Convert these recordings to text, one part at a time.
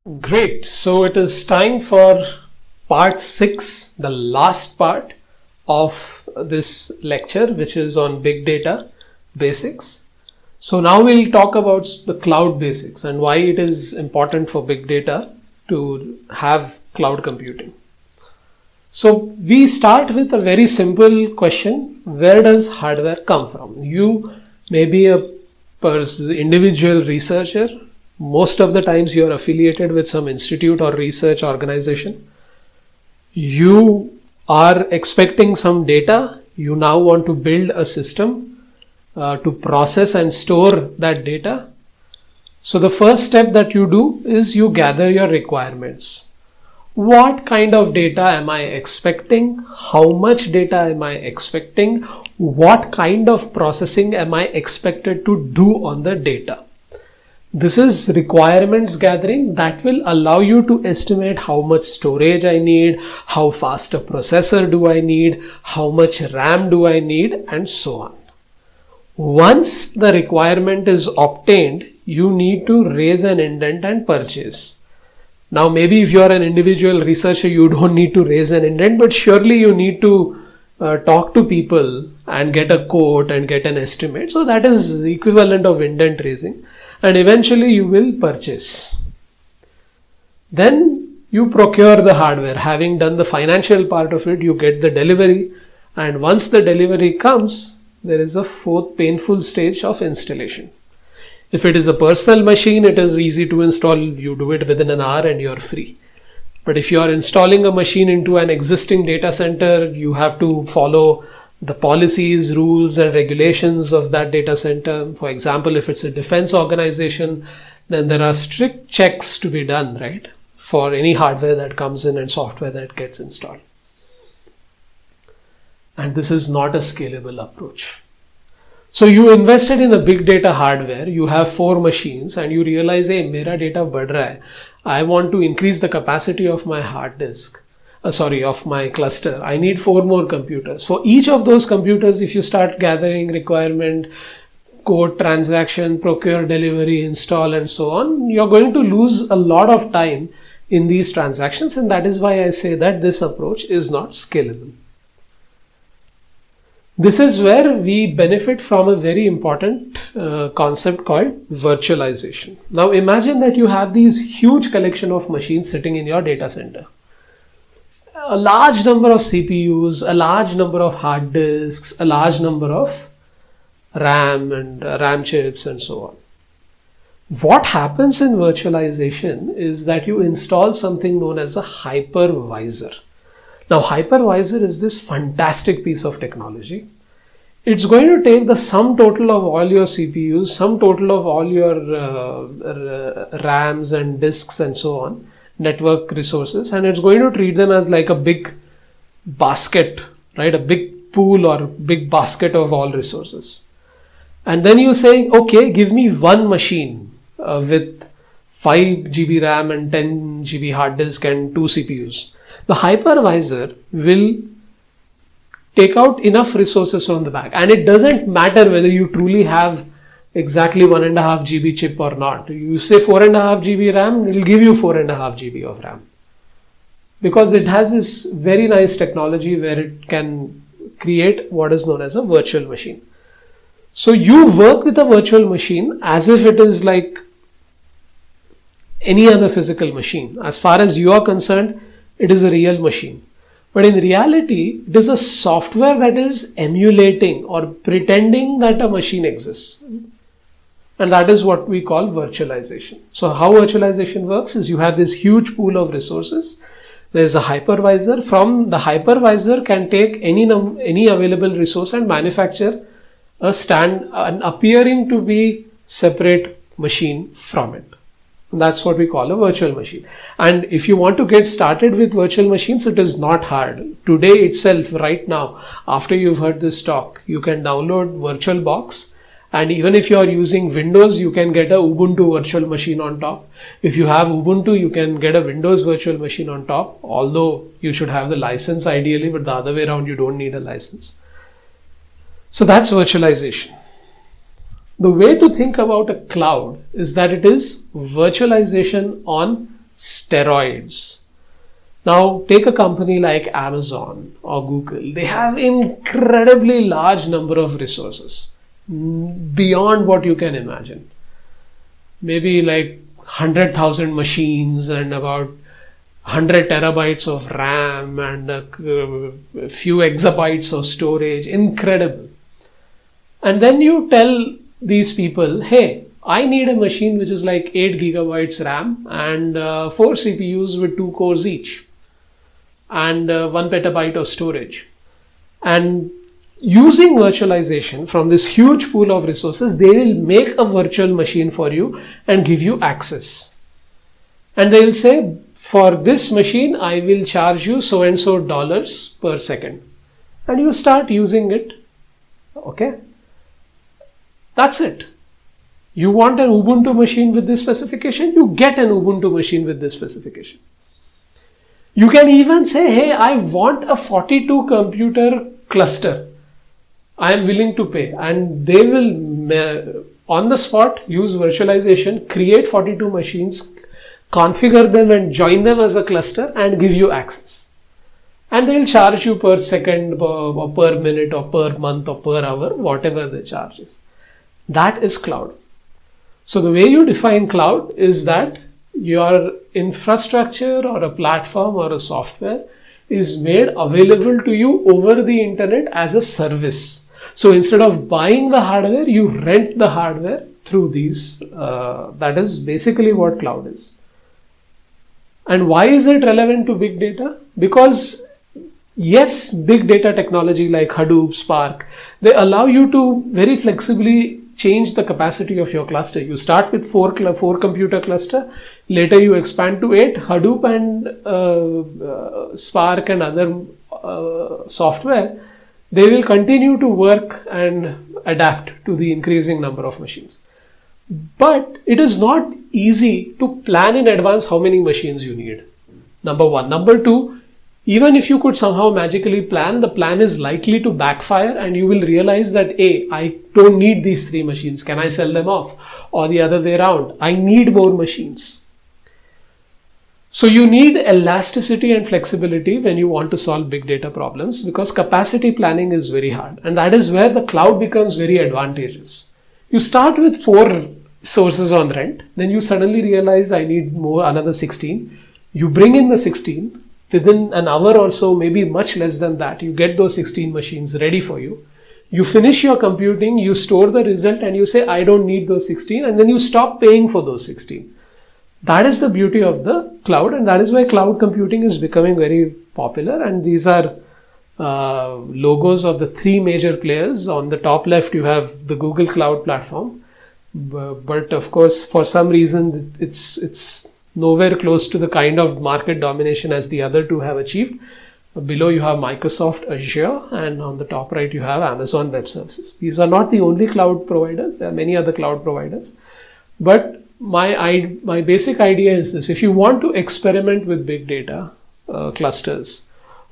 Great. So it is time for part 6, the last part of this lecture, which is on big data basics. So now we'll talk about the cloud basics and why it is important for big data to have cloud computing. So we start with a very simple question. Where does hardware come from? You may be a individual researcher. Most of the times you are affiliated with some institute or research organization. You are expecting some data. You now want to build a system to process and store that data. So the first step that you do is you gather your requirements. What kind of data am I expecting? How much data am I expecting? What kind of processing am I expected to do on the data? This is requirements gathering that will allow you to estimate how much storage I need, how fast a processor do I need, how much RAM do I need, and so on. Once the requirement is obtained, you need to raise an indent and purchase. Now, maybe if you are an individual researcher, you don't need to raise an indent, but surely you need to talk to people and get a quote and get an estimate. So that is the equivalent of indent raising. And eventually you will purchase. Then you procure the hardware. Having done the financial part of it, you get the delivery. And once the delivery comes, there is a fourth painful stage of installation. If it is a personal machine, it is easy to install. You do it within an hour and you're free. But if you are installing a machine into an existing data center, you have to follow the policies, rules and regulations of that data center. For example, if it's a defense organization, then there are strict checks to be done, right? For any hardware that comes in and software that gets installed. And this is not a scalable approach. So you invested in a big data hardware, you have 4 machines and you realize, hey, mera data बढ़ रहा है. I want to increase the capacity of my hard disk. Of my cluster. I need 4 more computers. For each of those computers, if you start gathering requirement, code, transaction, procure, delivery, install, and so on, you're going to lose a lot of time in these transactions. And that is why I say that this approach is not scalable. This is where we benefit from a very important concept called virtualization. Now imagine that you have these huge collection of machines sitting in your data center. A large number of CPUs, a large number of hard disks, a large number of RAM and RAM chips and so on. What happens in virtualization is that you install something known as a hypervisor. Now hypervisor is this fantastic piece of technology. It's going to take the sum total of all your CPUs, sum total of all your RAMs and disks and so on, network resources, and it's going to treat them as like a big basket, right? A big pool or big basket of all resources. And then you say, okay, give me one machine with 5 GB RAM and 10 GB hard disk and 2 CPUs. The hypervisor will take out enough resources from the back, and it doesn't matter whether you truly have exactly 1.5 GB chip or not. You say 4.5 GB RAM, it will give you 4.5 GB of RAM. Because it has this very nice technology where it can create what is known as a virtual machine. So you work with a virtual machine as if it is like any other physical machine. As far as you are concerned, it is a real machine. But in reality, it is a software that is emulating or pretending that a machine exists. And that is what we call virtualization. So how virtualization works is you have this huge pool of resources. There is a hypervisor. From the hypervisor can take any available resource and manufacture an appearing to be separate machine from it. That's what we call a virtual machine. And if you want to get started with virtual machines, it is not hard. Today itself, right now, after you've heard this talk, you can download VirtualBox. And even if you are using Windows, you can get a Ubuntu virtual machine on top. If you have Ubuntu, you can get a Windows virtual machine on top. Although you should have the license ideally, but the other way around, you don't need a license. So that's virtualization. The way to think about a cloud is that it is virtualization on steroids. Now, take a company like Amazon or Google. They have incredibly large number of resources, beyond what you can imagine. Maybe like 100,000 machines and about 100 terabytes of RAM and a few exabytes of storage. Incredible. And then you tell these people, hey, I need a machine which is like 8 gigabytes RAM and 4 CPUs with 2 cores each and 1 petabyte of storage. And using virtualization from this huge pool of resources, they will make a virtual machine for you and give you access. And they will say, for this machine, I will charge you so and so dollars per second. And you start using it. Okay. That's it. You want an Ubuntu machine with this specification? You get an Ubuntu machine with this specification. You can even say, hey, I want a 42 computer cluster. I am willing to pay. And they will, on the spot, use virtualization, create 42 machines, configure them and join them as a cluster and give you access. And they'll charge you per second or per minute or per month or per hour, whatever the charge is. That is cloud. So the way you define cloud is that your infrastructure or a platform or a software is made available to you over the internet as a service. So instead of buying the hardware, you rent the hardware through these. That is basically what cloud is. And why is it relevant to big data? Because yes, big data technology like Hadoop, Spark, they allow you to very flexibly change the capacity of your cluster. You start with four computer cluster, later you expand to 8. Hadoop and Spark and other software, they will continue to work and adapt to the increasing number of machines. But it is not easy to plan in advance how many machines you need. Number one. Number two, even if you could somehow magically plan, the plan is likely to backfire and you will realize that, hey, I don't need these 3 machines. Can I sell them off? Or the other way around, I need more machines. So you need elasticity and flexibility when you want to solve big data problems, because capacity planning is very hard. And that is where the cloud becomes very advantageous. You start with 4 sources on rent, then you suddenly realize I need another 16. You bring in the 16. Within an hour or so, maybe much less than that, you get those 16 machines ready for you. You finish your computing, you store the result and you say, I don't need those 16, and then you stop paying for those 16. That is the beauty of the cloud, and that is why cloud computing is becoming very popular. And these are logos of the 3 major players. On the top left, you have the Google Cloud Platform. But of course, for some reason, it's nowhere close to the kind of market domination as the other 2 have achieved. Below you have Microsoft Azure, and on the top right you have Amazon Web Services. These are not the only cloud providers. There are many other cloud providers. But my basic idea is this: if you want to experiment with big data clusters,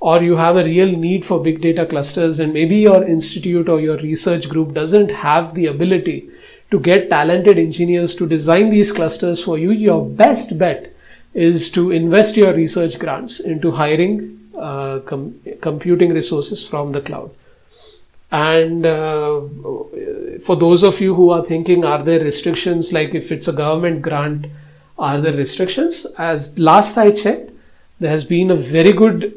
or you have a real need for big data clusters, and maybe your institute or your research group doesn't have the ability to get talented engineers to design these clusters for you, your best bet is to invest your research grants into hiring computing resources from the cloud. And for those of you who are thinking, are there restrictions? Like if it's a government grant, are there restrictions? As last I checked, there has been a very good,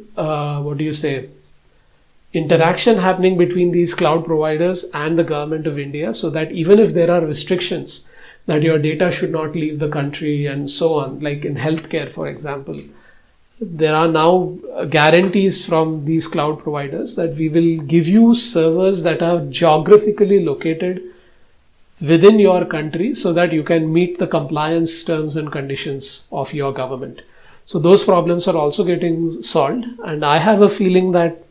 interaction happening between these cloud providers and the government of India, so that even if there are restrictions that your data should not leave the country and so on, like in healthcare, for example, there are now guarantees from these cloud providers that we will give you servers that are geographically located within your country so that you can meet the compliance terms and conditions of your government. So those problems are also getting solved, and I have a feeling that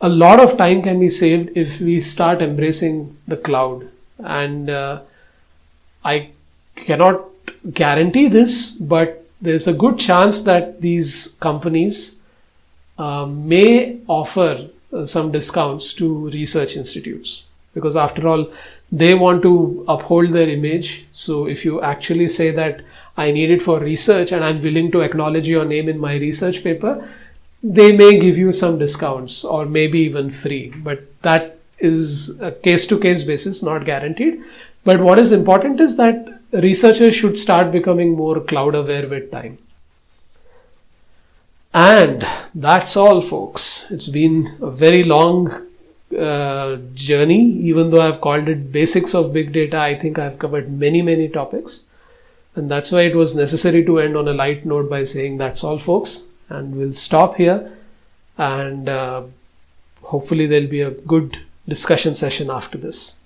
a lot of time can be saved if we start embracing the cloud. And I cannot guarantee this, but there's a good chance that these companies may offer some discounts to research institutes, because after all, they want to uphold their image. So if you actually say that I need it for research and I'm willing to acknowledge your name in my research paper, they may give you some discounts or maybe even free. But that is a case to case basis, not guaranteed. But what is important is that researchers should start becoming more cloud aware with time. And that's all, folks. It's been a very long journey. Even though I've called it basics of big data, I think I've covered many topics. And that's why it was necessary to end on a light note by saying that's all, folks. And we'll stop here. And hopefully there'll be a good discussion session after this.